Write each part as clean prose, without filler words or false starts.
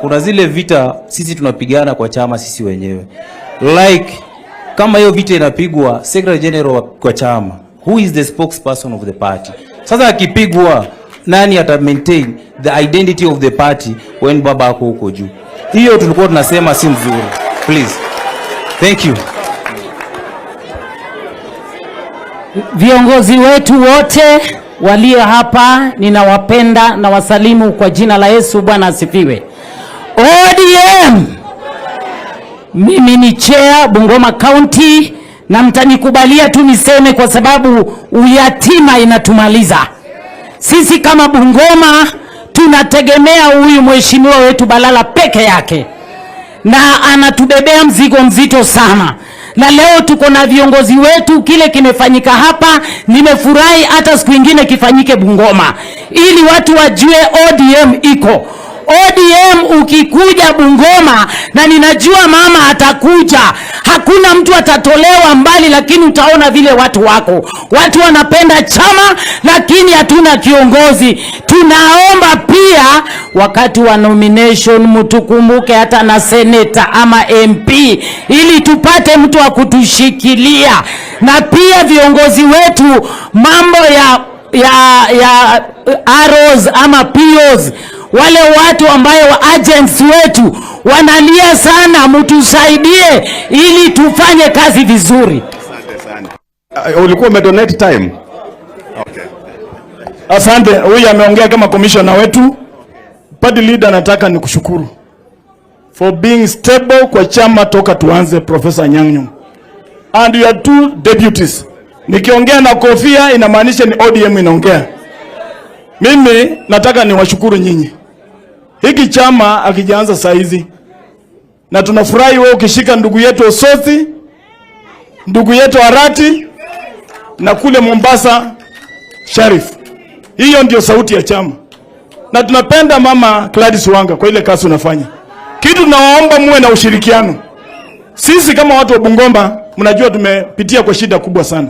Kuna zile vita sisi tunapigana kwa chama sisi wenyewe. Like kama hiyo vita inapigwa Secretary General kwa chama, who is the spokesperson of the party? Sasa akipigwa nani ata maintain the identity of the party when baba yako huko juu? Hiyo tulikuwa tunasema si mzuri. Please. Thank you. Viongozi wetu wote walio hapa ninawapenda na wasalimu kwa jina la Yesu. Bwana asifiwe. ODM. Mimi ni chair Bungoma County na mtanikubalia tu niseme kwa sababu uyatima inatumaliza. Sisi kama Bungoma tunategemea huyu mheshimiwa wetu Balala peke yake. Na anatubebea mzigo mzito sana. Na leo tuko na viongozi wetu, kile kimefanyika hapa, nimefurahi hata siku nyingine kifanyike Bungoma. Ili watu wajue ODM iko. ODM ukikuja Bungoma, na ninajua mama atakuja, hakuna mtu atatolewa mbali, lakini utaona vile watu wako. Watu wanapenda chama, lakini hatuna kiongozi. Tunaomba pia wakati wa nomination mtukumbuke hata na senator ama MP, ili tupate mtu wa kutushikilia. Na pia viongozi wetu mambo ya arrows ama POs, wale watu ambayo agents wetu wanalia sana, mtusaidie ili tufanye kazi vizuri. Asante sana. Ulikuwa umedonate time? Okay. Asante. Huyu ameongea kama commissioner wetu. Party leader, nataka nikushukuru for being stable kwa chama toka tuanze, Professor Anyang' Nyong'o. And your two deputies. Nikiongea na kofia inamaanisha ni ODM inaongea. Mimi nataka niwashukuru nyinyi. Hiki chama akijaanza saa hizi, na tunafurahi wewe ukishika ndugu yetu Osothi, ndugu yetu Arati, na kule Mombasa Sharif. Hiyo ndio sauti ya chama. Na tunapenda mama Gladys Wanga kwa ile kazi unafanya. Kitu tunawaomba muwe na ushirikiano. Sisi kama watu wa Bungoma, mnajua tumepitia kwa shida kubwa sana.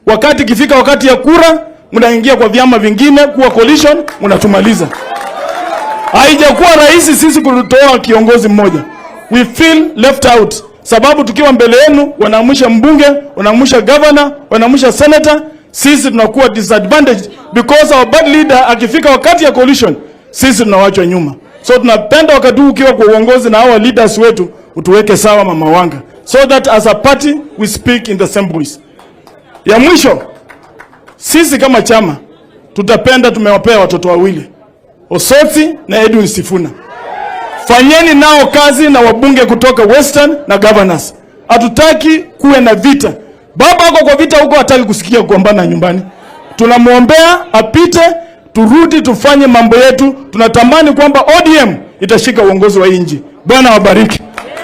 Wakati kifika wakati ya kura, mnaingia kwa vyama vingine kuwa coalition, mnatumaliza. Haijakuwa rahisi sisi kutoa kiongozi mmoja. We feel left out. Sababu tukiwa mbele yenu wanaamusha mbunge, wanaamusha governor, wanaamusha senator, sisi tunakuwa disadvantaged because our bad leader akifika wakati ya coalition, sisi tunawachwa nyuma. So tunapenda wakati ukiwa kwa uongozi na hawa leaders wetu utuweke sawa mama Wanga, so that as a party we speak in the same voice. Ya mwisho, sisi kama chama tutapenda, tumewapea watoto wawili, Osothi na Edwin Sifuna. Fanyeni nao kazi na wabunge kutoka Western na governors. Hatutaki kuwe na vita. Baba wako kwa vita huko hataki kusikia kugombana nyumbani. Tunamuombea apite, turudi tufanye mambo yetu. Tunatamani kwamba ODM itashika uongozi wa nchi. Bwana wabariki.